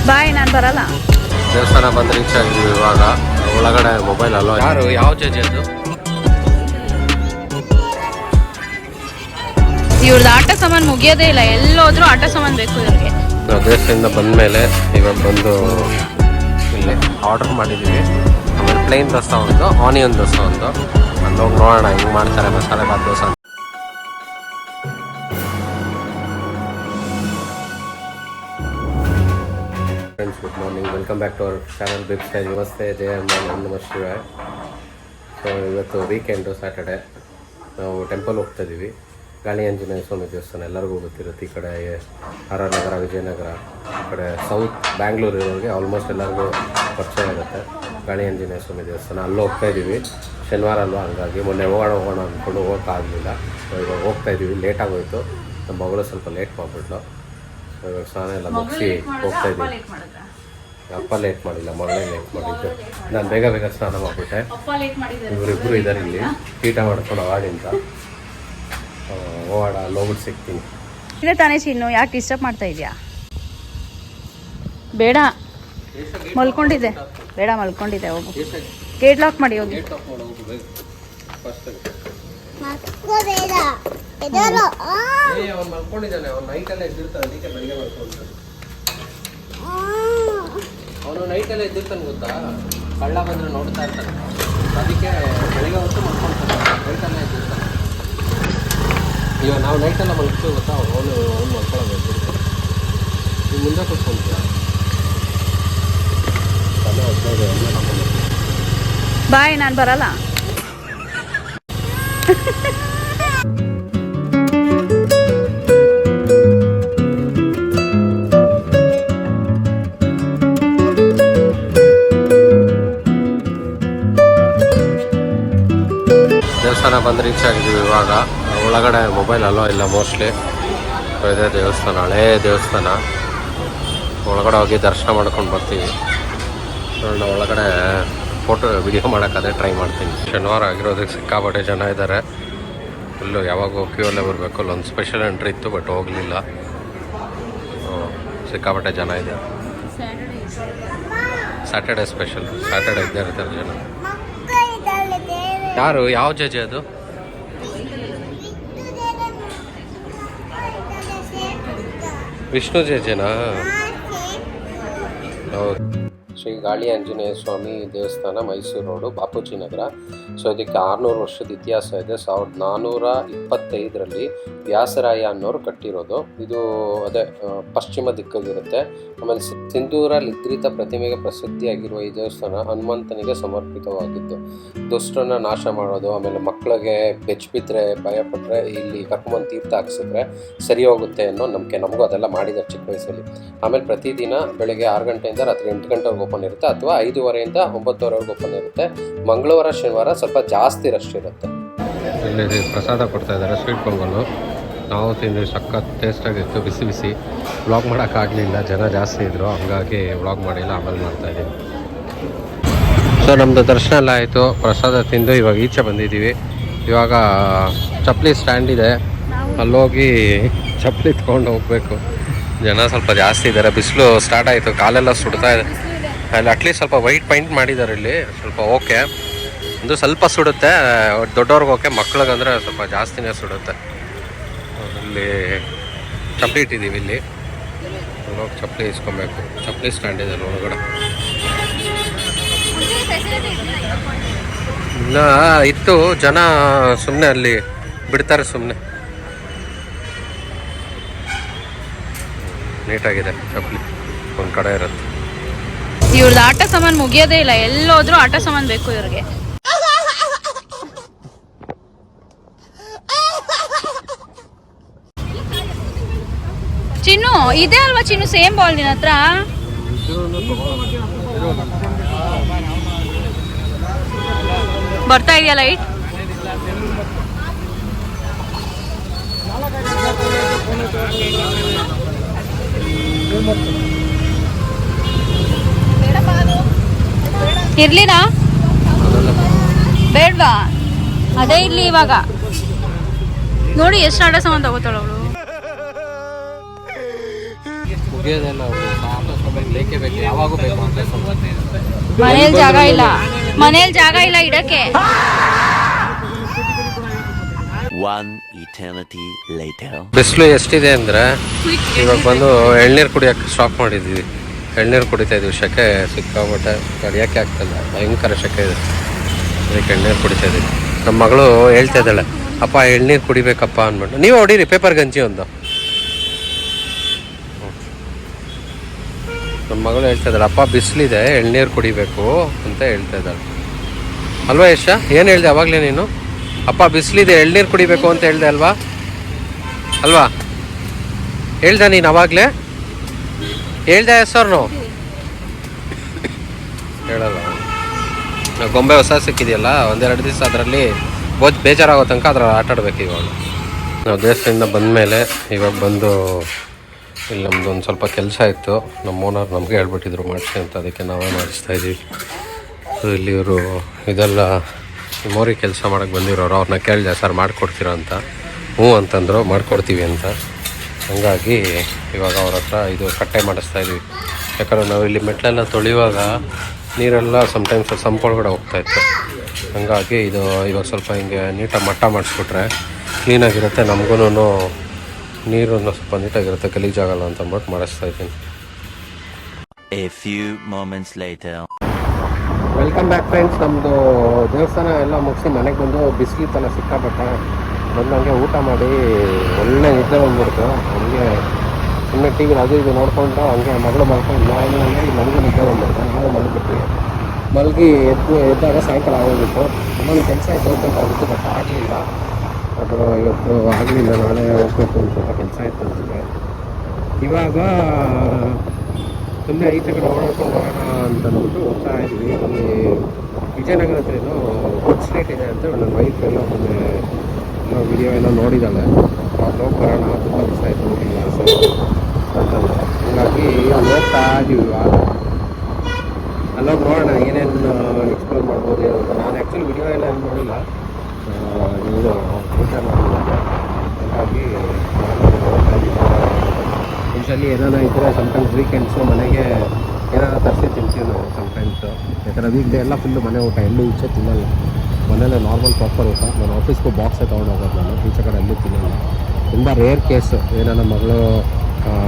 ಬಾಯ್, ನಾನು ಬರಲ್ಲ. ದೇವಸ್ಥಾನ ಬಂದು ರೀಚ್ ಆಗಿದ್ವಿ. ಇವಾಗ ಒಳಗಡೆ ಮೊಬೈಲ್ ಅಲ್ವಾ? ಯಾರು ಯಾವ ಜಡ್ಜ್ ಅದು? ಇವ್ರದ್ದು ಆಟ ಸಾಮಾನು ಮುಗಿಯೋದೇ ಇಲ್ಲ. ಎಲ್ಲೋದ್ರೂ ಆಟ ಸಾಮಾನು ಬೇಕು ಇವ್ರಿಗೆ. ನಾವು ದೇವಸ್ಥಾನದಿಂದ ಬಂದ ಮೇಲೆ ಇವಾಗ ಬಂದು ಇಲ್ಲಿ ಆರ್ಡರ್ ಮಾಡಿದ್ದೀವಿ. ಆಮೇಲೆ ಪ್ಲೇನ್ ದೋಸೆ ಒಂದು, ಆನಿಯನ್ ದೋಸೆ ಒಂದು. ಅಲ್ಲೋಗಿ ನೋಡೋಣ ಹೆಂಗೆ ಮಾಡ್ತಾರೆ masala bath dosa. Friends, good morning. Welcome back to our channel big style. ನಮಸ್ತೆ, ಜಯ ನಮಃ ಶಿವಾಯ. ಸೊ ಇವತ್ತು ವೀಕೆಂಡು, ಸ್ಯಾಟರ್ಡೆ. ನಾವು ಟೆಂಪಲ್ ಹೋಗ್ತಾ ಇದ್ದೀವಿ. ಗಾಳಿ ಆಂಜನೇಯ ಸ್ವಾಮಿ ದೇವಸ್ಥಾನ ಎಲ್ಲರಿಗೂ ಗೊತ್ತಿರುತ್ತೆ. ಈ ಕಡೆ ಆರ್ ಆರ್ ನಗರ, ವಿಜಯನಗರ, ಈ ಕಡೆ ಸೌತ್ ಬ್ಯಾಂಗ್ಳೂರು ಇರೋರಿಗೆ ಆಲ್ಮೋಸ್ಟ್ ಎಲ್ಲರಿಗೂ ಪರಿಚಯ ಇರುತ್ತೆ ಗಾಳಿ ಆಂಜನೇಯ ಸ್ವಾಮಿ ದೇವಸ್ಥಾನ. ಅಲ್ಲೂ ಹೋಗ್ತಾ ಇದ್ದೀವಿ. ಶನಿವಾರ ಅಲ್ವಾ, ಹಂಗಾಗಿ ಮೊನ್ನೆ ಹೋಗೋಣ ಅಂದ್ಕೊಂಡು ಹೋಗೋಕ್ಕಾಗಲಿಲ್ಲ. ಸೊ ಇವಾಗ ಹೋಗ್ತಾ ಇದ್ದೀವಿ. ಲೇಟಾಗೋಯಿತು. ನಮ್ಮ ಮಗಳು ಸ್ವಲ್ಪ ಲೇಟ್ ಮಾಡಿಬಿಟ್ಲು. ಸೊ ಇವಾಗ ಸ್ನಾನ ಎಲ್ಲ ಮುಗಿಸಿ ಹೋಗ್ತಾ ಇದ್ದೀವಿ. ಅಪ್ಪ ಲೇಟ್ ಮಾಡಿಲ್ಲ, ಮಗಳೇ ಲೇಟ್ ಮಾಡಿದ್ದು. ನಾನು ಬೇಗ ಬೇಗ ಸ್ನಾನ ಮಾಡಿಬಿಟ್ಟೆ. ಇವರಿಬ್ಬರು ಇದ್ದಾರೆ ಇಲ್ಲಿ ತೀಟ ಮಾಡ್ಕೊಂಡು ಅವಾಗಿಂದ. ಹೋಗೋಣ, ಅಲ್ಲೋಗ್ಬಿಟ್ಟು ಸಿಗ್ತೀನಿ. ಇದೆ ತಾನೇ ಚಿನ್ನು, ಯಾಕೆ ಡಿಸ್ಟರ್ಬ್ ಮಾಡ್ತಾ ಇದೆಯಾ? ಬೇಡ, ಮಲ್ಕೊಂಡಿದೆ. ಬೇಡ, ಮಲ್ಕೊಂಡಿದೆ. ಹೋಗು, ಗೇಟ್ ಲಾಕ್ ಮಾಡಿ ಹೋಗಿ. ಅವನು ನೈಟೆಲ್ಲ ಎದ್ದಿರ್ತಾನೆ ಗೊತ್ತಾ? ಕಳ್ಳ ಬಂದರೆ ನೋಡ್ತಾ ಇರ್ತಾನೆ. ಅದಕ್ಕೆ ಬೆಳಿಗ್ಗೆ ಹೊತ್ತು ಮಲ್ಕೊಳ್ತಾನೆ. ನೈಟೆಲ್ಲ ಎದ್ದಿರ್ತಾನೆ. ಇವಾಗ ನಾವು ನೈಟೆಲ್ಲ ಮಲ್ಕೊಳ್ತೀವಿ ಗೊತ್ತಾ? ಅವನು ಮಲ್ಕೊಳ್ಳೋದು. ನೀವು ಮುಂದೆ ಕೂತ್ಕೊಂತೀರ. ಬಾಯ್, ನಾನು ಬರಲ್ಲ. ದೇವಸ್ಥಾನ ಬಂದು ರೀಚ್ ಆಗಿದ್ದೀವಿ. ಇವಾಗ ಒಳಗಡೆ ಮೊಬೈಲ್ ಅಲ್ವಾ ಇಲ್ಲ ಮೋಸ್ಟ್ಲಿ. ಇದೇ ದೇವಸ್ಥಾನ, ಹಳೇ ದೇವಸ್ಥಾನ. ಒಳಗಡೆ ಹೋಗಿ ದರ್ಶನ ಮಾಡ್ಕೊಂಡು ಬರ್ತೀವಿ. ನಾನು ಒಳಗಡೆ ಫೋಟೋ ವಿಡಿಯೋ ಮಾಡೋಕ್ಕದೇ ಟ್ರೈ ಮಾಡ್ತೀನಿ. ಶನಿವಾರ ಆಗಿರೋದಕ್ಕೆ ಸಿಕ್ಕಾಪಟ್ಟೆ ಜನ ಇದ್ದಾರೆ. ಫುಲ್ಲು ಯಾವಾಗ ಕ್ಯೂ ಅಲ್ಲೇ ಬರಬೇಕು. ಅಲ್ಲೊಂದು ಸ್ಪೆಷಲ್ ಎಂಟ್ರಿ ಇತ್ತು, ಬಟ್ ಹೋಗಲಿಲ್ಲ. ಸಿಕ್ಕಾಪಟ್ಟೆ ಜನ ಇದೆ. Saturday special. ಸ್ಯಾಟರ್ಡೆ ಇದ್ದೇ ಇರ್ತಾರೆ ಜನ. ಯಾರು ಯಾವ ಜಡ್ಜ್ ಅದು? ವಿಷ್ಣು ಜಡ್ಜನಾ? ಹೌದು. ಶ್ರೀ ಗಾಳಿ ಆಂಜನೇಯ ಸ್ವಾಮಿ ದೇವಸ್ಥಾನ, ಮೈಸೂರು ರೋಡು, ಬಾಪೂಜಿ ನಗರ. ಸೊ ಇದಕ್ಕೆ 600 ವರ್ಷದ ಇತಿಹಾಸ ಇದೆ. 1425ರಲ್ಲಿ ವ್ಯಾಸರಾಯ ಅನ್ನೋರು ಕಟ್ಟಿರೋದು. ಇದು ಅದೇ ಪಶ್ಚಿಮ ದಿಕ್ಕಾಗಿರುತ್ತೆ. ಆಮೇಲೆ ಸಿಂಧೂರ ಲಿದ್ರಿತ ಪ್ರತಿಮೆಗೆ ಪ್ರಸಿದ್ಧಿಯಾಗಿರುವ ಈ ದೇವಸ್ಥಾನ ಹನುಮಂತನಿಗೆ ಸಮರ್ಪಿತವಾಗಿದ್ದು, ದುಷ್ಟರನ್ನ ನಾಶ ಮಾಡೋದು, ಆಮೇಲೆ ಮಕ್ಕಳಿಗೆ ಬೆಚ್ಚಿಬಿದ್ರೆ ಭಯಪಟ್ಟರೆ ಇಲ್ಲಿ ಕರ್ಕೊಂಬಂದು ತೀರ್ಥ ಹಾಕ್ಸಿದ್ರೆ ಸರಿ ಹೋಗುತ್ತೆ ಅನ್ನೋ ನಂಬಿಕೆ. ನಮಗೂ ಅದೆಲ್ಲ ಮಾಡಿದ್ದಾರೆ ಚಿಕ್ಕ ವಯಸ್ಸಲ್ಲಿ. ಆಮೇಲೆ ಪ್ರತಿದಿನ ಬೆಳಗ್ಗೆ 6 ಗಂಟೆಯಿಂದ ರಾತ್ರಿ 8 ಗಂಟೆವರೆಗೆ ಓಪನ್ ಇರುತ್ತೆ, ಅಥವಾ 5:30ಯಿಂದ 9:00ವರೆಗೆ ಓಪನ್ ಇರುತ್ತೆ. ಮಂಗಳವಾರ ಶನಿವಾರ ಸ್ವಲ್ಪ ಜಾಸ್ತಿ ರಶ್ ಇರುತ್ತೆ. ಇಲ್ಲಿ ಪ್ರಸಾದ ಕೊಡ್ತಾ ಇದ್ದಾರೆ, ಸ್ವೀಟ್ ಪೊಂಗಲ್ಲು. ನಾವು ತಿಂದು ಸಖತ್ ಟೇಸ್ಟಾಗಿತ್ತು. ಬಿಸಿ ಬಿಸಿ. ವ್ಲಾಗ್ ಮಾಡೋಕ್ಕಾಗಲಿಲ್ಲ, ಜನ ಜಾಸ್ತಿ ಇದ್ದರು, ಹಂಗಾಗಿ ವ್ಲಾಗ್ ಮಾಡಿಲ್ಲ. ಆಮೇಲೆ ಮಾಡ್ತಾಯಿದ್ದೀವಿ. ಸೊ ನಮ್ಮದು ದರ್ಶನ ಎಲ್ಲ ಆಯಿತು, ಪ್ರಸಾದ ತಿಂದು ಇವಾಗ ಈಚೆ ಬಂದಿದ್ದೀವಿ. ಇವಾಗ ಚಪ್ಪಲಿ ಸ್ಟ್ಯಾಂಡ್ ಇದೆ, ಅಲ್ಲೋಗಿ ಚಪ್ಪಲಿ ತೊಗೊಂಡು ಹೋಗಬೇಕು. ಜನ ಸ್ವಲ್ಪ ಜಾಸ್ತಿ ಇದ್ದಾರೆ. ಬಿಸಿಲು ಸ್ಟಾರ್ಟ್ ಆಯಿತು, ಕಾಲೆಲ್ಲ ಸುಡ್ತಾ ಇದೆ. ಅಲ್ಲಿ ಅಟ್ಲೀಸ್ಟ್ ಸ್ವಲ್ಪ ವೈಟ್ ಪೈಂಟ್ ಮಾಡಿದ್ದಾರೆ ಇಲ್ಲಿ, ಸ್ವಲ್ಪ ಓಕೆ. ಒಂದು ಸ್ವಲ್ಪ ಸುಡುತ್ತೆ, ದೊಡ್ಡವ್ರಿಗೆ ಓಕೆ, ಮಕ್ಳಿಗಂದರೆ ಸ್ವಲ್ಪ ಜಾಸ್ತಿನೇ ಸುಡುತ್ತೆ. ಅಲ್ಲಿ ಚಪ್ಪಲಿ ಇಟ್ಟಿದ್ದೀವಿ. ಇಲ್ಲಿ ಹೋಗಿ ಚಪ್ಪಲಿ ಇಸ್ಕೊಬೇಕು. ಚಪ್ಪಲಿ ಸ್ಟ್ಯಾಂಡ್ ಇದೆ ಒಳಗಡೆ. ಇಲ್ಲ ಇತ್ತು, ಜನ ಸುಮ್ಮನೆ ಅಲ್ಲಿ ಬಿಡ್ತಾರೆ. ಸುಮ್ಮನೆ ನೀಟಾಗಿದೆ ಚಪ್ಪಲಿ, ಒಂದು ಕಡೆ ಇರುತ್ತೆ. ಇವ್ರದ್ದು ಆಟ ಸಾಮಾನು ಮುಗಿಯೋದೇ ಇಲ್ಲ. ಎಲ್ಲೋದ್ರೂ ಆಟ ಸಾಮಾನು ಬೇಕು ಇವ್ರಿಗೆ. ಚಿನ್ನು ಇದೆ ಅಲ್ವಾ? ಚಿನ್ನು ಸೇಮ್ ಬಾಲ್ ನಿನ್ನ ಹತ್ರ. ಬರ್ತಾ ಇದೆಯಾ ಲೈಟ್? ಇರ್ಲಿನಾ? ಬೇಡ್ವಾ? ಅದೇ ಇರ್ಲಿ. ಇವಾಗ ನೋಡಿ ಎಷ್ಟು ಆಟ ಸಾಮಾನು ತಗೋತಾಳ ಅವಳು. ಮುಗಿಯೋದಲ್ಲ ಅವಳು. ಬೇಕೇ ಬೇಕು, ಯಾವಾಗೂ ಬೇಕು ಅಂತ. ಮನೇಲಿ ಜಾಗ ಇಲ್ಲ ಇಡಕ್ಕೆ. ಬಿಸಿಲು ಎಷ್ಟಿದೆ ಅಂದರೆ ಇವಾಗ ಬಂದು ಎಳ್ನೀರು ಕುಡಿಯೋಕ್ಕೆ ಸ್ಟಾಪ್ ಮಾಡಿದ್ವಿ. ಎಳ್ನೀರು ಕುಡಿತಾ ಇದೀವಿ. ಸೆಕೆ ಸಿಕ್ಕಾಬಿಟ್ಟೆ ತಡಿಯೋಕ್ಕೆ ಆಗ್ತಲ್ಲ, ಭಯಂಕರ ಸೆಕೆ ಇದೆ. ಅದಕ್ಕೆ ಎಳ್ನೀರು ಕುಡಿತಾ ಇದೀವಿ. ನಮ್ಮ ಮಗಳು ಹೇಳ್ತಾ ಇದ್ದಾಳೆ, ಅಪ್ಪ ಎಳ್ನೀರು ಕುಡಿಬೇಕಪ್ಪ ಅಂದ್ಬಿಟ್ಟು. ನೀವೇ ಹೊಡೀರಿ ಪೇಪರ್ ಗಂಜಿ ಒಂದು. ನಮ್ಮ ಮಗಳು ಹೇಳ್ತಾ ಇದ್ದಾಳೆ, ಅಪ್ಪ ಬಿಸಿಲಿದೆ ಎಳ್ನೀರು ಕುಡಿಬೇಕು ಅಂತ ಹೇಳ್ತಾ ಇದ್ದಾಳೆ. ಅಲ್ವಾ ಯಶ? ಏನು ಹೇಳಿದೆ ಅವಾಗಲೇ ನೀನು? ಅಪ್ಪ ಬಿಸಿಲಿದೆ ಎಳ್ನೀರು ಕುಡಿಬೇಕು ಅಂತ ಹೇಳ್ದೆ ಅಲ್ವಾ? ಅಲ್ವಾ ಹೇಳ್ದ ನೀನು ಅವಾಗಲೇ? ಹೇಳ್ದೆ ಹೆಸರು ಹೇಳಲ್ಲ. ಗೊಂಬೆ ಹೊಸ ಸಿಕ್ಕಿದೆಯಲ್ಲ, ಒಂದೆರಡು ದಿವಸ ಅದರಲ್ಲಿ ಬೇಜಾರಾಗೋ ತನಕ ಅದ್ರಲ್ಲಿ ಆಟ ಆಡ್ಬೇಕು. ಇವಾಗ ನಾವು ದೇವಸ್ಥಾನದಿಂದ ಬಂದಮೇಲೆ ಇವಾಗ ಬಂದು ಇಲ್ಲಿ ನಮ್ಮದು ಒಂದು ಸ್ವಲ್ಪ ಕೆಲಸ ಇತ್ತು. ನಮ್ಮ ಓನರ್ ನಮಗೆ ಹೇಳ್ಬಿಟ್ಟಿದ್ರು ಮಾಡಿಸಿ ಅಂತ, ಅದಕ್ಕೆ ನಾವೇ ಮಾಡಿಸ್ತಾಯಿದ್ದೀವಿ. ಇಲ್ಲಿ ಇವರು ಇದೆಲ್ಲ ಮೋರಿ ಕೆಲಸ ಮಾಡೋಕ್ಕೆ ಬಂದಿರೋರು. ಅವ್ರನ್ನ ಕೇಳಿದೆ, ಸರ್ ಮಾಡಿಕೊಡ್ತೀರಾ ಅಂತ. ಹ್ಞೂ ಅಂತಂದರು, ಮಾಡಿಕೊಡ್ತೀವಿ ಅಂತ. ಹಂಗಾಗಿ ಇವಾಗ ಅವ್ರ ಹತ್ರ ಇದು ಕಟ್ಟೆ ಮಾಡಿಸ್ತಾಯಿದ್ವಿ. ಯಾಕಂದರೆ ನಾವು ಇಲ್ಲಿ ಮೆಟ್ಲೆಲ್ಲ ತೊಳೆಯುವಾಗ ನೀರೆಲ್ಲ ಸಮ್ಟೈಮ್ಸ್ ಸಂಪೊಳಗಡೆ ಹೋಗ್ತಾಯಿತ್ತು. ಹಂಗಾಗಿ ಇದು ಇವಾಗ ಸ್ವಲ್ಪ ಹಿಂಗೆ ನೀಟಾಗಿ ಮಟ್ಟ ಮಾಡಿಸ್ಬಿಟ್ರೆ ಕ್ಲೀನಾಗಿರುತ್ತೆ, ನಮಗೂ ನೀರನ್ನು ಸ್ವಲ್ಪ ನೀಟಾಗಿರುತ್ತೆ, ಗಲೀಜಾಗಲ್ಲ ಅಂತ ಅಂದ್ಬಿಟ್ಟು ಮಾಡಿಸ್ತಾಯಿದ್ದೀನಿ. Welcome back friends. ನಮ್ಮದು ದೇವಸ್ಥಾನ ಎಲ್ಲ ಮುಗಿಸಿ ಮನೆಗೆ ಬಂದು ಬಿಸಿಲಿತ್ತಲ್ಲ ಸಿಕ್ಕಾಪಟ್ಟೆ, ಬಂದಂಗೆ ಊಟ ಮಾಡಿ ಒಳ್ಳೆ ನಿದ್ದೆ ಬಂದ್ಬಿಡ್ತು. ಹಂಗೆ ಸುಮ್ಮನೆ ಟಿ ವಿಲಿ ಅದು ಇದು ನೋಡಿಕೊಂಡು ಹಂಗೆ ಮಗಳು ಮಲ್ಕೊಂಡು ನನಗೆ ನಿದ್ದೆ ಬಂದ್ಬಿಡ್ತು. ನಾವು ಮಲಗಿಬಿಟ್ವಿ. ಮಲಗಿ ಎದ್ದಾಗ ಸಾಯಂಕಾಲ ಆಗೋಗಿತ್ತು. ಇನ್ನೊಂದು ಕೆಲಸ ಹೋಗ್ಬೇಕಾಗಿತ್ತು, ಬಟ್ ಆಗಲಿಲ್ಲ. ಅದು ಇವತ್ತು ಆಗಲಿಲ್ಲ, ನಾಳೆ ಹೋಗ್ಬೇಕು ಅಂತ ಸ್ವಲ್ಪ ಕೆಲಸ ಇತ್ತು ನನಗೆ. ಇವಾಗ ಸುಮ್ಮನೆ ಈಚೆ ಕಡೆ ಓಡಾಡ್ಕೊಂಡು ಬರೋಣ ಅಂತ ಅಂದ್ಬಿಟ್ಟು ಹೋಗ್ತಾ ಇದ್ವಿ. ಅಲ್ಲಿ ವಿಜಯನಗರ ಹತ್ರ ಏನೋ ಗುಡ್ ಸ್ಟ್ರೀಟ್ ಇದೆ ಅಂತ ನನ್ನ ವೈಫ್ ಎಲ್ಲ ಮೊನ್ನೆ ಎಲ್ಲ ವಿಡಿಯೋ ಎಲ್ಲ ನೋಡಿದ್ದಾಳೆ. ಅವ್ರು ಹೋಗಿ ಬರೋಣ, ತುಂಬ ದಿವಸ ಆಯಿತು ಹೋಗಿಲ್ಲ ಸರ್ ಅಂತಂದ್ರೆ. ಹೀಗಾಗಿ ಹೋಗ್ತಾ ಇದ್ದೀವಿ. ಇವಾಗ ಅಲ್ಲೋಗಿ ನೋಡೋಣ ಏನೇನು ಎಕ್ಸ್ಪ್ಲೋರ್ ಮಾಡ್ಬೋದು ಏನು ಅಂತ. ನಾನು ಆ್ಯಕ್ಚುಲಿ ವಿಡಿಯೋ ಎಲ್ಲ ಏನು ನೋಡಿಲ್ಲ, ಇದು ಊಟ ಮಾಡಿಲ್ಲ. ಹಾಗಾಗಿ ಹೋಗ್ತಾ ಇದ್ದೀವಿ. ಯೂಶಲಿ ಏನಾರ ಇದ್ದರೆ ಸಮ್ಟೈಮ್ಸ್ ವೀಕೆಂಡ್ಸು ಮನೆಗೆ ಏನಾರು ತರಿಸಿ ತಿಂತೀವಿ ನಾವು ಸಮ್ಟೈಮ್ಸು. ಯಾಕಂದರೆ ವೀಕ್ ಡೇ ಎಲ್ಲ ಫುಲ್ಲು ಮನೆ ಊಟ, ಎಲ್ಲೂ ಈಚೆ ತಿನ್ನಲ್ಲ. ಮನೇಲೆ ನಾರ್ಮಲ್ ಪ್ರಾಪರ್ ಊಟ. ನಾನು ಆಫೀಸ್ಗೂ ಬಾಕ್ಸೇ ತೊಗೊಂಡು ಹೋಗೋದು, ನಾನು ಈಚೆ ಕಡೆ ಎಲ್ಲೂ ತಿನ್ನಲ್ಲ. ತುಂಬ ರೇರ್ ಕೇಸು ಏನಾರ ಮಗಳು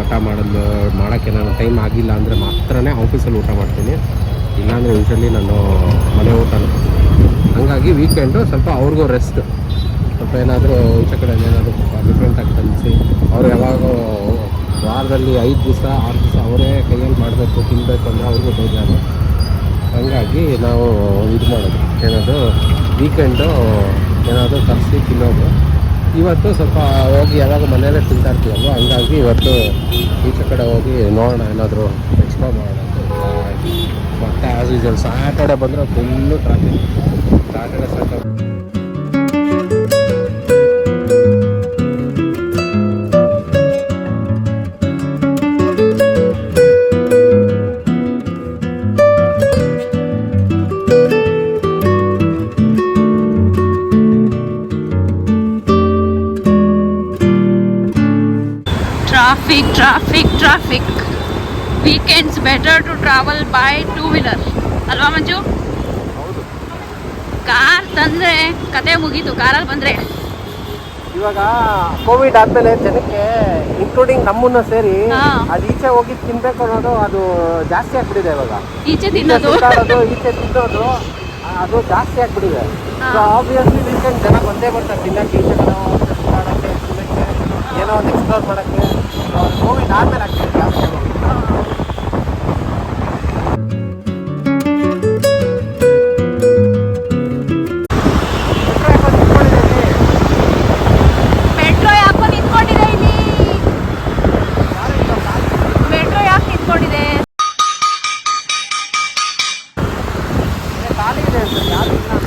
ಊಟ ಮಾಡೋಕ್ಕೆ ನಾನು ಟೈಮ್ ಆಗಿಲ್ಲ ಅಂದರೆ ಮಾತ್ರನೇ ಆಫೀಸಲ್ಲಿ ಊಟ ಮಾಡ್ತೀನಿ, ಇಲ್ಲಾಂದರೆ ಯೂಶಲಿ ನಾನು ಮನೆ ಊಟ. ಹಾಗಾಗಿ ವೀಕೆಂಡು ಸ್ವಲ್ಪ ಅವ್ರಿಗೂ ರೆಸ್ಟ್, ಸ್ವಲ್ಪ ಏನಾದರೂ ಈಚೆ ಕಡೆ ಏನಾದರೂ ಡಿಫ್ರೆಂಟಾಗಿ ಕಲಿಸಿ. ಅವ್ರು ಯಾವಾಗೋ ವಾರದಲ್ಲಿ 5 ದಿವಸ 6 ದಿವಸ ಅವರೇ ಕೈಯಲ್ಲಿ ಮಾಡಬೇಕು ತಿನ್ನಬೇಕು ಅಂದರೆ ಅವ್ರಿಗೂ ಬೇಜಾರು. ಹಾಗಾಗಿ ನಾವು ಇದು ಮಾಡೋದು, ಏನಾದರೂ ವೀಕೆಂಡು ಏನಾದರೂ ತರಿಸಿ ತಿನ್ನೋದು. ಇವತ್ತು ಸ್ವಲ್ಪ ಹೋಗಿ ಯಾವಾಗ ಮನೆಯಲ್ಲೇ ತಿಂತಾ ಇರ್ತೀವಲ್ವ, ಹಂಗಾಗಿ ಇವತ್ತು ಈಚೆ ಕಡೆ ಹೋಗಿ ನೋಡೋಣ, ಏನಾದರೂ ಎಕ್ಸ್ಪ್ಲೋರ್ ಮಾಡೋಣ. ಮತ್ತೆ ಆ್ಯಸ್ ಯೂಶುವಲ್ ಸ್ಯಾಟರ್ಡೆ ಬಂದರೆ full traffic. Saturday traffic. Weekends better to travel by 2-wheeler ಅಲ್ವಾ ಮಂಜು? ಕಾರ್ ತಂದರೆ ಕತೆ ಮುಗೀತು. ಕಾರಲ್ಲಿ ಬಂದರೆ ಇವಾಗ ಕೋವಿಡ್ ಆದಮೇಲೆ ಜನಕ್ಕೆ ಇನ್ಕ್ಲೂಡಿಂಗ್ ನಮ್ಮನ್ನ ಸೇರಿ ಅದು ಈಚೆ ಹೋಗಿ ತಿನ್ಬೇಕು ಅನ್ನೋದು ಅದು ಜಾಸ್ತಿ ಆಗ್ಬಿಟ್ಟಿದೆ. ಇವಾಗ ಈಚೆ ತಿನ್ನೋದು ಈಚೆ ತಿನ್ನೋದು ಅದು ಜಾಸ್ತಿ ಆಗ್ಬಿಟ್ಟಿದೆ. ಸೊ ಆಬ್ವಿಯಸ್ಲಿ ವೀಕೆಂಡ್ ಜನ ಬಂದೇ ಬರ್ತಾರೆ ತಿನ್ನಕ್ಕೆ, ಈಚೆ ಕಡೆ ಮಾಡೋಕ್ಕೆ, ತಿನ್ನಕ್ಕೆ, ಏನೋ ಒಂದು ಎಕ್ಸ್ಪ್ಲೋರ್ ಮಾಡೋಕ್ಕೆ. ಕೋವಿಡ್ ಆದಮೇಲೆ ಆಗ್ತಿದೆ ಜಾಸ್ತಿ.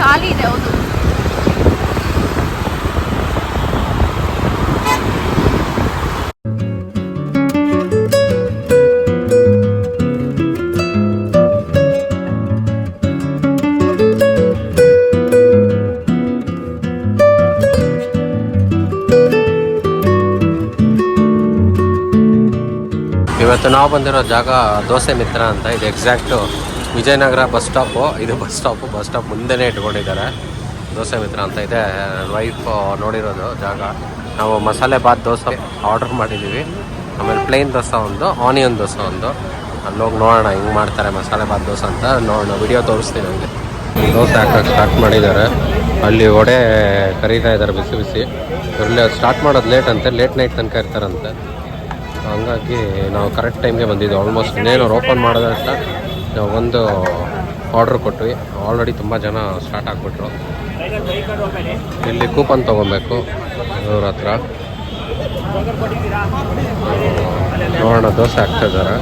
ಖಾಲಿ ಇದೆ, ಹೌದು. ಇವತ್ತು ನಾವು ಬಂದಿರೋ ಜಾಗ ದೋಸೆ ಮಿತ್ರ ಅಂತ. ಇದು ಎಕ್ಸಾಕ್ಟು ವಿಜಯನಗರ ಬಸ್ ಸ್ಟಾಪು. ಇದು ಬಸ್ ಸ್ಟಾಪ್ ಮುಂದೆನೇ ಇಟ್ಕೊಂಡಿದ್ದಾರೆ. ದೋಸೆ ಮಿತ್ರ ಅಂತ ಇದೆ. ವೈಫ್ ನೋಡಿರೋದು ಜಾಗ. ನಾವು ಮಸಾಲೆ ಬಾತ್ ದೋಸೆ ಆರ್ಡರ್ ಮಾಡಿದ್ದೀವಿ. ಆಮೇಲೆ ಪ್ಲೇನ್ ದೋಸೆ ಒಂದು, ಆನಿಯನ್ ದೋಸೆ ಒಂದು. ಅಲ್ಲೋಗಿ ನೋಡೋಣ ಹಿಂಗೆ ಮಾಡ್ತಾರೆ ಮಸಾಲೆ ಬಾತ್ ದೋಸೆ ಅಂತ. ನೋಡೋಣ, ವಿಡಿಯೋ ತೋರಿಸ್ತೀನಿ ನನಗೆ. ದೋಸೆ ಹಾಕೋಕ್ಕೆ ಸ್ಟಾರ್ಟ್ ಮಾಡಿದ್ದಾರೆ. ಅಲ್ಲಿ ವಡೆ ಕರೀತಾ ಇದ್ದಾರೆ ಬಿಸಿ ಬಿಸಿ. ಇರಲಿ, ಸ್ಟಾರ್ಟ್ ಮಾಡೋದು ಲೇಟ್ ಅಂತೆ, ಲೇಟ್ ನೈಟ್ ತನಕ ಇರ್ತಾರಂತೆ. ಹಂಗಾಗಿ ನಾವು ಕರೆಕ್ಟ್ ಟೈಮ್ಗೆ ಬಂದಿದ್ದು. ಆಲ್ಮೋಸ್ಟ್ ಇನ್ನೇನು ಓಪನ್ ಮಾಡೋದಂತ ನಾವು ಒಂದು ಆರ್ಡ್ರ್ ಕೊಟ್ವಿ. ಆಲ್ರೆಡಿ ತುಂಬ ಜನ ಸ್ಟಾರ್ಟ್ ಆಗಿಬಿಟ್ರು. ಇಲ್ಲಿ ಕೂಪನ್ ತೊಗೊಬೇಕು ಇವ್ರ ಹತ್ರ. ನೋಡೋಣ, ದೋಸೆ ಹಾಕ್ತಾಯಿದ್ದಾರೆ.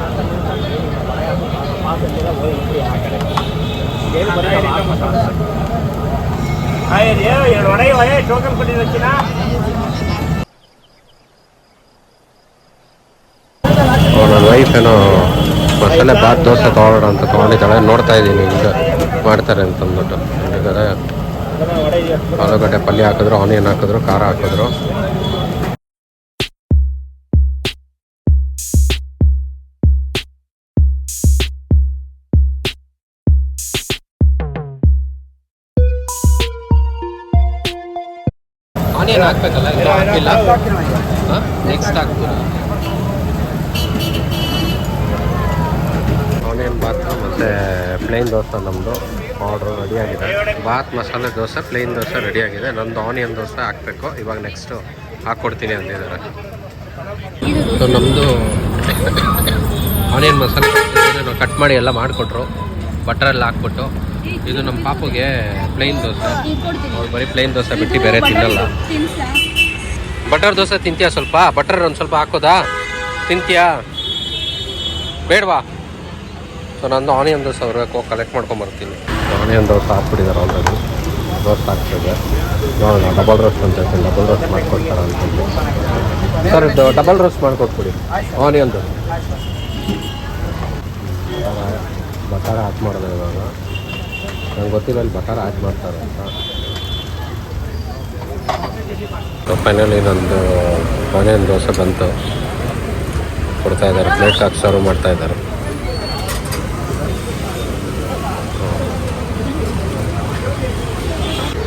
ನನ್ನ ವೈಫ್ ಏನೋ ಮಸಾಲೆ ಬಾತ್ ದೋಸೆ ತೊಗೊಳ್ಳೋಣ ಅಂತ ತೊಗೊಂಡಿದ್ದಾಳೆ. ನೋಡ್ತಾ ಇದ್ದೀನಿ ಹಿಂಗೆ ಮಾಡ್ತಾರೆ ಅಂತಂದ್ಬಿಟ್ಟು. ಯಾಕಂದರೆ ಆಲೂಗಡ್ಡೆ ಪಲ್ಯ ಹಾಕಿದ್ರು, ಆನಿಯನ್ ಹಾಕಿದ್ರು, ಖಾರ ಹಾಕಿದ್ರು. ಆನಿಯನ್ ಹಾಕ್ಬೇಕಲ್ಲ, ಇನ್ನೂ ಹಾಕಿಲ್ಲ. ನೆಕ್ಸ್ಟ್ ಹಾಕ್ತೀರಾ? ಆನಿಯನ್ ಬಾತ್ ಮತ್ತು ಪ್ಲೇನ್ ದೋಸೆ ನಮ್ಮದು ಆರ್ಡ್ರ್ ರೆಡಿಯಾಗಿದೆ. ಬಾತ್ ಮಸಾಲೆ ದೋಸೆ, ಪ್ಲೇನ್ ದೋಸೆ ರೆಡಿಯಾಗಿದೆ. ನಂದು ಆನಿಯನ್ ದೋಸೆ ಹಾಕಬೇಕು. ಇವಾಗ ನೆಕ್ಸ್ಟು ಹಾಕ್ಕೊಡ್ತೀನಿ ಅಂತಿದ್ದಾರೆ. ಸೊ ನಮ್ಮದು ಆನಿಯನ್ ಮಸಾಲೆ ಕಟ್ ಮಾಡಿ ಎಲ್ಲ ಮಾಡಿಕೊಟ್ರು, ಬಟರಲ್ಲಿ ಹಾಕ್ಬಿಟ್ಟು. ಇದು ನಮ್ಮ ಪಾಪುಗೆ ಪ್ಲೇನ್ ದೋಸೆ. ಅವ್ರು ಬರೀ ಪ್ಲೇನ್ ದೋಸೆ ಬಿಟ್ಟು ಬೇರೆ ತಿನ್ನಲ್ಲ. ಬಟರ್ ದೋಸೆ ತಿಂತೀಯಾ? ಸ್ವಲ್ಪ ಬಟರ್ ಒಂದು ಸ್ವಲ್ಪ ಹಾಕೋದಾ? ತಿಂತೀಯಾ? ಬೇಡವಾ? ಸೊ ನಂದು ಆನಿಯನ್ ದೋಸೆ ಅವ್ರಿಗೆ ಹೋಗಿ ಕಲೆಕ್ಟ್ ಮಾಡ್ಕೊಂಬರ್ತೀನಿ. ಆನಿಯನ್ ದೋಸೆ ಹಾಕ್ಬಿಟ್ಟಿದ್ದಾರೆ ಆಲ್ರೆಡಿ. ದೋಸೆ ಹಾಕ್ತಿದೆ. ನೋಡೋಣ, ಡಬಲ್ ರೋಸ್ಟ್ ಅಂತ ಹೇಳ್ತೀನಿ. ಡಬಲ್ ರೋಸ್ಟ್ ಮಾಡಿಕೊಡ್ತಾರೆ ಅಂತಂದು. ಸರ್, ಇದು ಡಬಲ್ ರೋಸ್ಟ್ ಮಾಡಿಕೊಟ್ಬಿಡಿ ಆನಿಯನ್ ದೋಸೆ. ಬಟಾರ ಆ್ಯಡ್ ಮಾಡೋದು ಇವಾಗ. ನಂಗೆ ಗೊತ್ತಿಲ್ಲ ಇಲ್ಲಿ ಬಟಾರ ಆ್ಯಡ್ ಮಾಡ್ತಾರೆ ಅಂತ. ಸೊ ಫೈನಲಿ ನಂದು ಆನಿಯನ್ ದೋಸೆ ಬಂತು. ಕೊಡ್ತಾಯಿದ್ದಾರೆ, ಪ್ಲೇಟ್ ಹಾಕಿ ಸರ್ವ್ ಮಾಡ್ತಾಯಿದ್ದಾರೆ.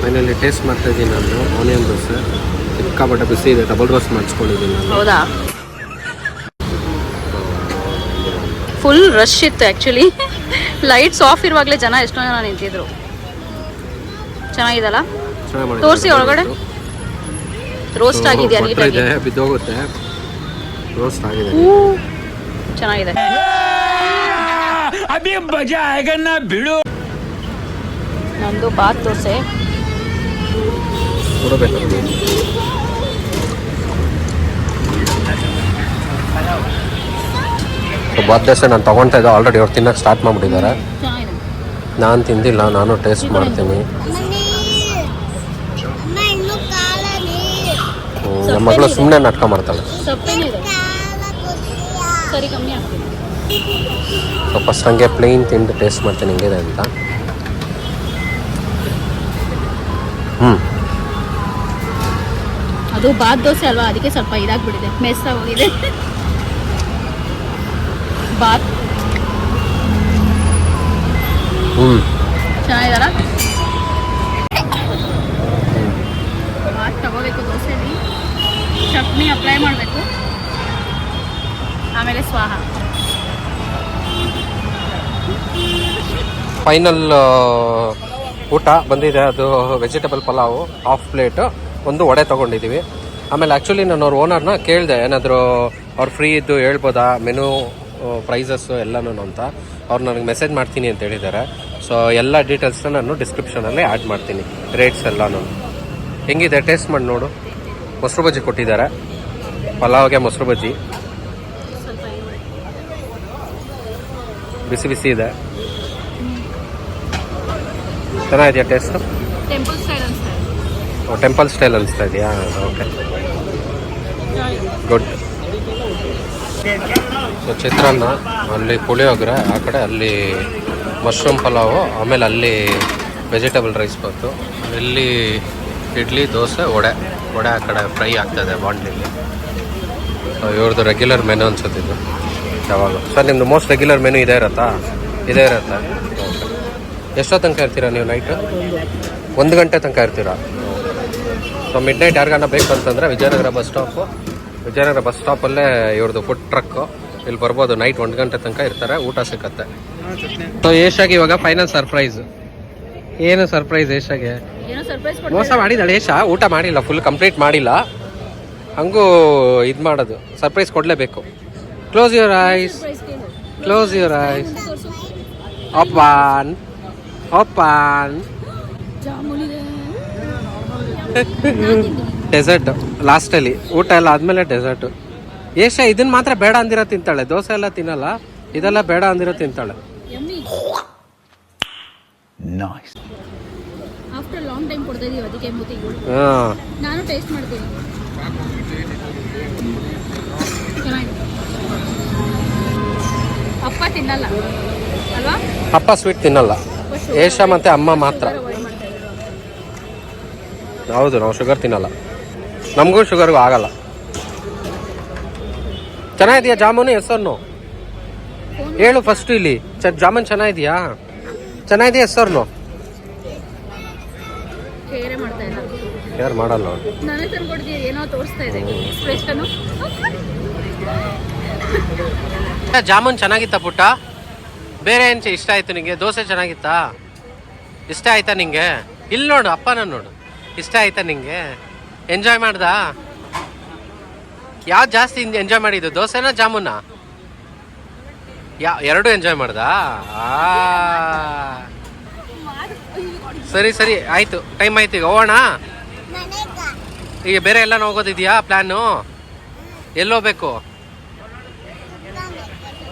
ಫೈನಲಿ ಟೇಸ್ಟ್ ಮಾಡ್ತಾಯಿದ್ದೀನಿ ನಾನು ಆನಿಯನ್ ದೋಸೆ. ಸಿಕ್ಕಾಪಟ್ಟೆ ಬಿಸಿ ಇದೆ. ಡಬಲ್ ರೋಸ್ಟ್ ಮಾಡಿಸ್ಕೊಂಡಿದ್ದೀನಿ ನಾನು. ಹೌದಾ? ಫುಲ್ ರಶ್ ಇತ್ತು ಆ್ಯಕ್ಚುಲಿ. ಲೈಟ್ಸ್ ಆಫ್ ಇರುವಾಗಲೇ ಜನ ಎಷ್ಟೋ ಜನ ನಿಂತಿದ್ರು. ಚೆನ್ನಾಗಿದಲ್ಲ? ತೋರಿಸಿ ಒಳಗಡೆ. ರೋಸ್ಟ್ ಆಗಿದೆಯಾ? ನೀಟಾಗಿ ಬಿದ್ದೋಗುತ್ತೆ. ರೋಸ್ಟ್ ಆಗಿದೆ, ಚೆನ್ನಾಗಿದೆ. ನಂದು ಬಾತ್ ದೋಸೆ ಕೊಡಬೇಕು. ಬಾತ್ ದೋಸೆ ನಾನು ತೊಗೊಳ್ತಾ ಇದ್ದೆ ಆಲ್ರೆಡಿ. ಅವ್ರು ತಿನ್ನೋಕ್ಕೆ ಸ್ಟಾರ್ಟ್ ಮಾಡಿಬಿಟ್ಟಿದ್ದಾರೆ. ನಾನು ತಿಂದಿಲ್ಲ, ನಾನು ಟೇಸ್ಟ್ ಮಾಡ್ತೀನಿ. ನಮ್ಮ ಮಗಳು ಸುಮ್ಮನೆ ನಾಟಕ ಮಾಡ್ತಾಳೆ. ಸೊ ಫಸ್ಟ್ ಹಂಗೆ ಪ್ಲೇನ್ ತಿಂದು ಟೇಸ್ಟ್ ಮಾಡ್ತೀನಿ ಹೆಂಗಿದೆ ಅಂತ. ಅದು ಬಾತ್ ದೋಸೆ ಅಲ್ವಾ, ಅದಕ್ಕೆ ಸ್ವಲ್ಪ ಇದಾಗ್ಬಿಟ್ಟಿದೆ, ಮೆಸ್ ಆಗೋಗಿದೆ ಬಾತ್. ಚೆನ್ನಾಗಿದಾರ? ಬಾತ್ ತಗೋಬೇಕು, ದೋಸೆಲಿ ಚಟ್ನಿ ಅಪ್ಲೈ ಮಾಡಬೇಕು, ಆಮೇಲೆ ಸ್ವಾಹ. ಫೈನಲ್ ಊಟ ಬಂದಿದೆ. ಅದು ವೆಜಿಟೇಬಲ್ ಪಲಾವು ಹಾಫ್ ಪ್ಲೇಟು, ಒಂದು ವಡೆ ತೊಗೊಂಡಿದ್ದೀವಿ. ಆಮೇಲೆ ಆ್ಯಕ್ಚುಲಿ ನಾನು ಅವ್ರ ಓನರ್ನ ಕೇಳಿದೆ, ಏನಾದರೂ ಅವ್ರು ಫ್ರೀ ಇದ್ದು ಹೇಳ್ಬೋದಾ ಮೆನು ಪ್ರೈಸಸ್ಸು ಎಲ್ಲನೂ ಅಂತ. ಅವ್ರು ನನಗೆ ಮೆಸೇಜ್ ಮಾಡ್ತೀನಿ ಅಂತ ಹೇಳಿದ್ದಾರೆ. ಸೊ ಎಲ್ಲ ಡೀಟೇಲ್ಸ್ನ ನಾನು ಡಿಸ್ಕ್ರಿಪ್ಷನಲ್ಲಿ ಆ್ಯಡ್ ಮಾಡ್ತೀನಿ, ರೇಟ್ಸ್ ಎಲ್ಲನೂ. ಹೆಂಗಿದೆ ಟೇಸ್ಟ್ ಮಾಡಿ ನೋಡು. ಮೊಸರು ಬಜ್ಜಿ ಕೊಟ್ಟಿದ್ದಾರೆ, ಪಲಾವ್ಗೆ ಮೊಸರು ಬಜ್ಜಿ ಬಿಸಿ ಬಿಸಿ ಇದೆ. ಚೆನ್ನಾಗಿದೆಯಾ ಟೇಸ್ಟು? ಟೆಂಪಲ್ ಸ್ಟೈಲ್ ಅನಿಸ್ತಾ ಇದೆಯಾ? Okay, good. ಸೊ ಚಿತ್ರಾನ್ನ, ಅಲ್ಲಿ ಪುಳಿಯೋಗರೆ ಆ ಕಡೆ, ಅಲ್ಲಿ ಮಶ್ರೂಮ್ ಪಲಾವು, ಆಮೇಲೆ ಅಲ್ಲಿ ವೆಜಿಟೇಬಲ್ ರೈಸ್ ಬಾತು, ಇಲ್ಲಿ ಇಡ್ಲಿ, ದೋಸೆ, ವಡೆ ಆ ಕಡೆ ಫ್ರೈ ಆಗ್ತಾಯಿದೆ ಬಾಂಡ್ಲಿಲಿ. ಸೊ ಇವ್ರದ್ದು ರೆಗ್ಯುಲರ್ ಮೆನು ಅನ್ಸುತ್ತಿದ್ದು. ಯಾವಾಗ ಸರ್ ನಿಮ್ಮದು ಮೋಸ್ಟ್ ರೆಗ್ಯುಲರ್ ಮೆನು ಇದೇ ಇರುತ್ತಾ? ಇದೇ ಇರುತ್ತಾ? ಓಕೆ. ಎಷ್ಟೋ ತನಕ ಇರ್ತೀರಾ ನೀವು ನೈಟು? 1 ಗಂಟೆ ತನಕ ಇರ್ತೀರಾ? ಸೊ ಮಿಡ್ ನೈಟ್ ಯಾರಿಗಾನ ಬೇಕು ಅಂತಂದರೆ ವಿಜಯನಗರ ಬಸ್ ಸ್ಟಾಪಲ್ಲೇ ಇವ್ರದ್ದು ಫುಡ್ ಟ್ರಕ್ಕು, ಇಲ್ಲಿ ಬರ್ಬೋದು. ನೈಟ್ 1 ಗಂಟೆ ತನಕ ಇರ್ತಾರೆ, ಊಟ ಸಿಕ್ಕತ್ತೆ. ಸೊ ಏಷಾಗಿ ಇವಾಗ ಫೈನಲ್ ಸರ್ಪ್ರೈಸ್. ಏನು ಸರ್ಪ್ರೈಸ್ ಏಷಾಗೆ? ಮೋಸ ಮಾಡಿದಾಳೆ ಏಷಾ, ಊಟ ಮಾಡಿಲ್ಲ, ಫುಲ್ ಕಂಪ್ಲೀಟ್ ಮಾಡಿಲ್ಲ. ಹಂಗೂ ಇದು ಮಾಡೋದು, ಸರ್ಪ್ರೈಸ್ ಕೊಡಲೇಬೇಕು. Close your eyes, open. Dessert ಲಾಸ್ಟಲ್ಲಿ, ಊಟ ಎಲ್ಲ ಆದಮೇಲೆ ಡೆಸರ್ಟು. ಏಷಾ ಇದನ್ನ ಮಾತ್ರ ಬೇಡ ಅಂದಿರೋ ತಿಂತಾಳೆ, ದೋಸೆ ಎಲ್ಲ ತಿನ್ನಲ್ಲ, ಇದೆಲ್ಲ ಬೇಡ ಅಂದಿರೋ ತಿಂತಾಳೆ. ಆಫ್ಟರ್ ಲಾಂಗ್ ಟೈಮ್ ಕೊಡ್ತಾ ಇದೀವಿ ಅದಕ್ಕೆ ನಾನು ಟೇಸ್ಟ್ ಮಾಡ್ತೀನಿ. ಅಪ್ಪ ತಿನ್ನಲ್ಲ ಅಲ್ವಾ? ಅಪ್ಪ ಸ್ವೀಟ್ ತಿನ್ನಲ್ಲ, ಏಷಾ ಮತ್ತೆ ಅಮ್ಮ ಮಾತ್ರ. ಹೌದು, ನಾವು ಶುಗರ್ ತಿನ್ನಲ್ಲ, ನಮಗೂ ಶುಗರ್ಗೂ ಆಗಲ್ಲ. ಚೆನ್ನಾಗಿದೆಯಾ ಜಾಮೂನು? ಹೆಸರು ಹೇಳು ಫಸ್ಟ್. ಇಲ್ಲಿ ಜಾಮೂನ್ ಚೆನ್ನಾಗಿದೆಯಾ? ಹೆಸರು ಕೇರ್ ಮಾಡಲ್ಲ. ಜಾಮೂನ್ ಚೆನ್ನಾಗಿತ್ತ ಪುಟ್ಟ? ಬೇರೆ ಏನು ಇಷ್ಟ ಆಯ್ತು ನಿಂಗೆ? ದೋಸೆ ಚೆನ್ನಾಗಿತ್ತಾ? ಇಷ್ಟ ಆಯ್ತಾ ನಿಂಗೆ? ಇಲ್ಲಿ ನೋಡು, ಅಪ್ಪನ ನೋಡು, ಇಷ್ಟ ಆಯ್ತಾ ನಿಂಗೆ? ಎಂಜಾಯ್ ಮಾಡ್ದ? ಯಾವ್ದು ಜಾಸ್ತಿ ಎಂಜಾಯ್ ಮಾಡಿದ್ದು, ದೋಸೆನಾ ಜಾಮೂನ? ಎರಡು ಎಂಜಾಯ್ ಮಾಡ್ದ? ಸರಿ ಆಯ್ತು, ಟೈಮ್ ಆಯ್ತು, ಈಗ ಹೋಗೋಣ. ಈಗ ಬೇರೆ ಎಲ್ಲ ಹೋಗೋದಿದ್ಯಾ ಪ್ಲಾನು? ಎಲ್ಲೋಗ್ಬೇಕು?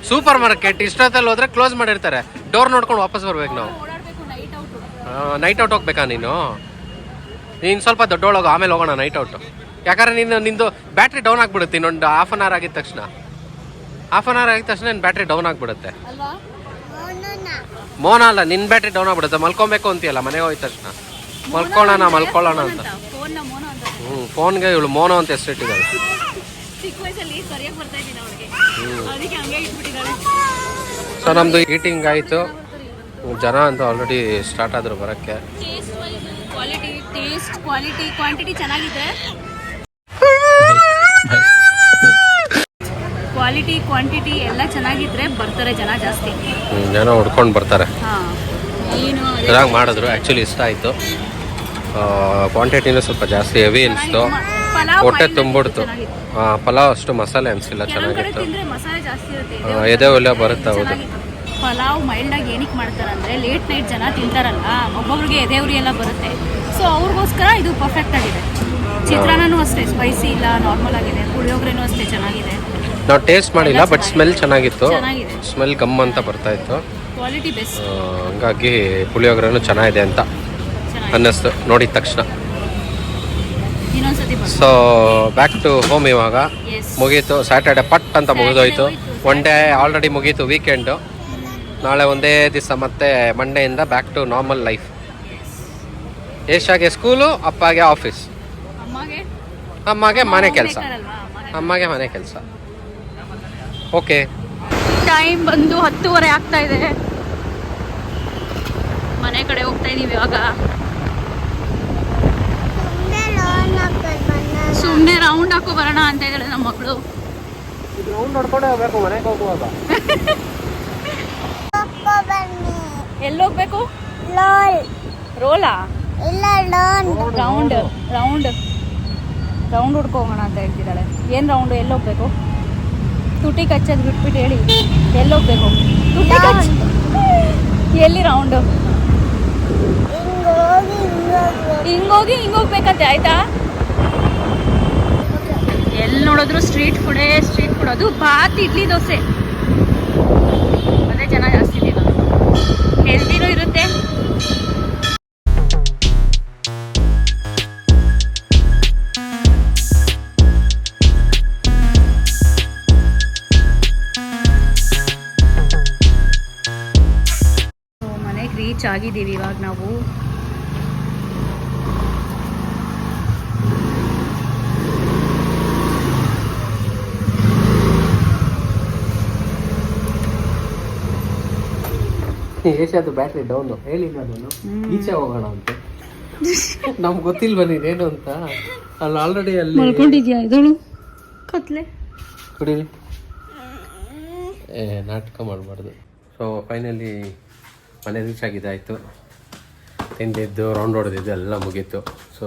Super market. ಇಷ್ಟೊತ್ತಲ್ಲಿ ಹೋದ್ರೆ ಕ್ಲೋಸ್ ಮಾಡಿರ್ತಾರೆ, ಡೋರ್ ನೋಡ್ಕೊಂಡು ವಾಪಸ್ ಬರ್ಬೇಕು ನಾವು. ನೈಟ್ ಔಟ್ ಹೋಗ್ಬೇಕಾ ನೀನು ಸ್ವಲ್ಪ ದೊಡ್ಡೊಳಗು, ಆಮೇಲೆ ಹೋಗೋಣ ನೈಟ್ ಔಟ್. ಯಾಕಂದ್ರೆ ನಿಂದು ಬ್ಯಾಟ್ರಿ ಡೌನ್ ಆಗಿಬಿಡುತ್ತೆ ಇನ್ನೊಂದು ಹಾಫ್ ಆನ್ ಅವರ್ ಆಗಿದ ತಕ್ಷಣ. ನಿನ್ನ ಬ್ಯಾಟ್ರಿ ಡೌನ್ ಆಗಿಬಿಡುತ್ತೆ. ಮೋನ ಅಲ್ಲ, ನಿನ್ನ ಬ್ಯಾಟ್ರಿ ಡೌನ್ ಆಗ್ಬಿಡುತ್ತೆ. ಮಲ್ಕೊಬೇಕು ಅಂತೀಯಲ್ಲ ಮನೆಗೆ ಹೋಯ್ತ ತಕ್ಷಣ. ಮಲ್ಕೊಳ್ಳೋಣ ಅಂತ. ಫೋನ್ಗೆ ಇವಳು ಮೋನೋ ಅಂತ ಹೆಸರಿಟ್ಟಿದ್ದಾಳೆ. ಸೊ ನಮ್ದು ಈಟಿಂಗ್ ಆಯಿತು. ಜನ ಅಂತ ಆಲ್ರೆಡಿ ಸ್ಟಾರ್ಟ್ ಆದ್ರು ಬರೋಕ್ಕೆ. ಕ್ವಾಂಟಿಟಿ ಚೆನ್ನಾಗಿದೆ. ಕ್ವಾಂಟಿಟಿ ಎಲ್ಲ ಚೆನ್ನಾಗಿದ್ರೆ ಬರ್ತಾರೆ ಜನ ಜಾಸ್ತಿ. ಜನ ಹುಡ್ಕೊಂಡು ಬರ್ತಾರೆ. ಚೆನ್ನಾಗಿ ಮಾಡಿದ್ರು, ಆ್ಯಕ್ಚುಲಿ ಇಷ್ಟ ಆಯಿತು. ಕ್ವಾಂಟಿಟಿನೂ ಸ್ವಲ್ಪ ಜಾಸ್ತಿ ಹೆವಿ ಅನಿಸ್ತು, ಹೊಟ್ಟೆ ತುಂಬಿಡ್ತು. ಪಲಾವ್ ಅಷ್ಟು ಮಸಾಲೆ ಅನಿಸಿಲ್ಲ, ಚೆನ್ನಾಗಿತ್ತು. ಎದೆ ಒಲೆ ಬರುತ್ತೆ. ಹೌದು, ಪಲಾವ್ ಮೈಲ್ಡಾಗಿ ಏನಕ್ಕೆ ಮಾಡ್ತಾರೆ ಅಂದರೆ ಲೇಟ್ ನೈಟ್ ಜನ ತಿಂತಾರಲ್ಲ, ಒಬ್ಬೊಬ್ರಿಗೆ ಎದೆ ಉರಿ ಎಲ್ಲ ಬರುತ್ತೆ. ಸೊ ಅವ್ರಿಗೋಸ್ಕರ ಇದು ಪರ್ಫೆಕ್ಟ್ ಆಗಿದೆ. ಚಿತ್ರಾನ್ನನೂ ಅಷ್ಟೇ ಸ್ಪೈಸಿ ಇಲ್ಲ, ನಾರ್ಮಲ್ ಆಗಿದೆ. ಪುಳಿಯೋಗರೆನೂ ಅಷ್ಟೇ ಚೆನ್ನಾಗಿದೆ. ನಾವು ಟೇಸ್ಟ್ ಮಾಡಿಲ್ಲ, ಬಟ್ ಸ್ಮೆಲ್ ಚೆನ್ನಾಗಿತ್ತು. ಸ್ಮೆಲ್ ಗಮ್ ಅಂತ ಬರ್ತಾ ಇತ್ತು. Quality best. ಹಂಗಾಗಿ ಪುಳಿಯೋಗರೆನೂ ಚೆನ್ನಾಗಿದೆ ಅಂತ ಅನ್ನಿಸ್ತು ನೋಡಿದ ತಕ್ಷಣ. So back to home. ಇವಾಗ ಮುಗೀತು, ಸ್ಯಾಟರ್ಡೆ ಪಟ್ ಅಂತ ಮುಗಿದೋಯ್ತು. ಒನ್ ಡೇ ಆಲ್ರೆಡಿ ಮುಗೀತು, ವೀಕೆಂಡು. ನಾಳೆ ಒಂದೇ ದಿವಸ ಮತ್ತೆ ಮಂಡೆಯಿಂದ ಬ್ಯಾಕ್ ಟು ನಾರ್ಮಲ್ ಲೈಫ್. ಏಷಾಗೆ ಸ್ಕೂಲು, ಅಪ್ಪಗೆ ಆಫೀಸ್, ಅಮ್ಮಗೆ ಮನೆ ಕೆಲಸ. ಓಕೆ, ಟೈಮ್ ಬಂದು 10:30 ಆಗ್ತಾ ಇದೆ. ಮನೆ ಕಡೆ ಹೋಗ್ತಾ ಇದೀವಿ ಇವಾಗ. ಸುಮ್ಮನೆ ರೌಂಡ್ ಹಾಕೋ ಬರೋಣ ಅಂತ ಇದ್ದಾಳೆ ನಮ್ಮ ಮಕ್ಕಳು. ಎಲ್ಲೋಗ್ಬೇಕು? ರೋಲಾ? ರೌಂಡ್ ಹುಡ್ಕೋಗೋಣ ಅಂತ ಹೇಳ್ತಿದ್ದಾಳೆ. ಏನು ರೌಂಡು? ಎಲ್ಲೋಗ್ಬೇಕು? ತುಟಿ ಕಚ್ಚೋದು ಬಿಟ್ಬಿಟ್ಟು ಹೇಳಿ, ಎಲ್ಲೋಗ್ಬೇಕು? ತುಟಿ ಕಚ್ಚ ಎಲ್ಲಿ ರೌಂಡು? ಹಿಂಗೋಗ್ಬೇಕಂತೆ. ಆಯ್ತಾ? ಎಲ್ಲಿ ನೋಡಿದ್ರು ಸ್ಟ್ರೀಟ್ ಫುಡ್. ಅದು ಬಾತ್, ಇಡ್ಲಿ, ದೋಸೆ, ಅದೇ ಜನ ಜಾಸ್ತಿ ತಿನ್ನೋದು. ಹೆಲ್ದಿನೂ ಇರುತ್ತೆ. ಮನೆಗೆ ರೀಚ್ ಆಗಿದ್ದೀವಿ ಇವಾಗ ನಾವು. ಏಷ್ಯಾದು ಬ್ಯಾಟ್ರಿ ಡೌನು ಹೇಳಿಲ್ಲ ನಾನು ಈಚೆ ಹೋಗೋಣ ಅಂತ. ನಮ್ಗೆ ಗೊತ್ತಿಲ್ವ ನೀನೇನು ಅಂತ. ಅಲ್ಲಿ ಆಲ್ರೆಡಿ ಅಲ್ಲಿ ಮಲ್ಕೊಂಡಿದ್ಯಾ ಇದಳು ಕತ್ಲೆ ಕುಡೀರಿ. ನಾಟಕ ಮಾಡಬಾರ್ದು. ಸೊ ಫೈನಲಿ ಮನೆ ರೀಚ್ ಆಗಿದ್ದಾಯಿತು. ತಿಂದಿದ್ದು ರೌಂಡ್ ಹೊಡೆದಿದ್ದು ಎಲ್ಲ ಮುಗೀತು. ಸೊ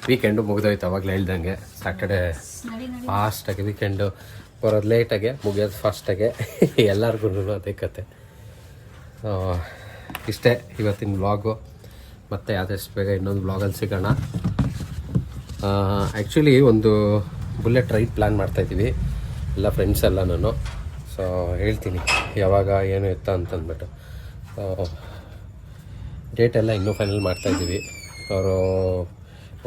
ವೀಕೆಂಡು ಮುಗಿದೋಯ್ತು ಅವಾಗಲೇ ಹೇಳ್ದಂಗೆ. ಸ್ಯಾಟರ್ಡೇ ಫಾಸ್ಟಾಗಿ ವೀಕೆಂಡು ಬರೋದು ಲೇಟಾಗೆ ಮುಗಿಯೋದು ಫಾಸ್ಟಾಗೆ. ಎಲ್ಲರಿಗೂ ಅದೇ ಕತೆ. ಇಷ್ಟೇ ಇವತ್ತಿನ ವ್ಲಾಗು. ಮತ್ತು ಆದಷ್ಟು ಬೇಗ ಇನ್ನೊಂದು ವ್ಲಾಗಲ್ಲಿ ಸಿಗೋಣ. ಆ್ಯಕ್ಚುಲಿ ಒಂದು ಬುಲೆಟ್ ರೈಡ್ ಪ್ಲ್ಯಾನ್ ಮಾಡ್ತಾಯಿದ್ದೀವಿ ಎಲ್ಲ ಫ್ರೆಂಡ್ಸ್ ಎಲ್ಲ ನಾನು. ಸೊ ಹೇಳ್ತೀನಿ ಯಾವಾಗ ಏನು ಎತ್ತ ಅಂತಂದ್ಬಿಟ್ಟು. ಡೇಟ್ ಎಲ್ಲ ಇನ್ನೂ ಫೈನಲ್ ಮಾಡ್ತಾಯಿದ್ದೀವಿ. ಅವರು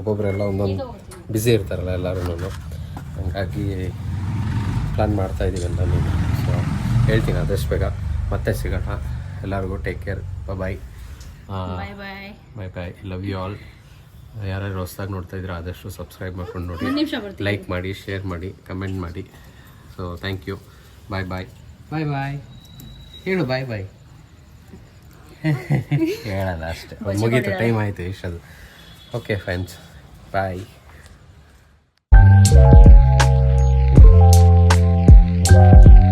ಒಬ್ಬೊಬ್ಬರೆಲ್ಲ ಒಂದೊಂದು ಬ್ಯುಸಿ ಇರ್ತಾರಲ್ಲ ಎಲ್ಲರೂ. ಹಂಗಾಗಿ ಪ್ಲ್ಯಾನ್ ಮಾಡ್ತಾಯಿದ್ದೀವಿ ಎಲ್ಲನೂ. ಸೊ ಹೇಳ್ತೀನಿ ಆದಷ್ಟು ಬೇಗ. ಮತ್ತೆ ಸಿಗೋಣ. ಎಲ್ಲರಿಗೂ take care. Bye bye bye bye bye. Love you all. ಯಾರ್ಯಾರು ಹೊಸ್ದಾಗಿ ನೋಡ್ತಾ ಇದ್ದೀರಾ ಆದಷ್ಟು ಸಬ್ಸ್ಕ್ರೈಬ್ ಮಾಡ್ಕೊಂಡು ನೋಡಿ, ನಿಮಿಷ ಬರ್ತೀನಿ. ಲೈಕ್ ಮಾಡಿ, ಶೇರ್ ಮಾಡಿ, ಕಮೆಂಟ್ ಮಾಡಿ. So thank you. Bye bye bye bye. ಹೇಳು ಬಾಯ್ ಬಾಯ್. ಹೇಳಲ್ಲ ಅಷ್ಟೇ, ಮುಗೀತು, ಟೈಮ್ ಆಯಿತು ಇಷ್ಟದು. ಓಕೆ ಫ್ರೆಂಡ್ಸ್, ಬಾಯ್.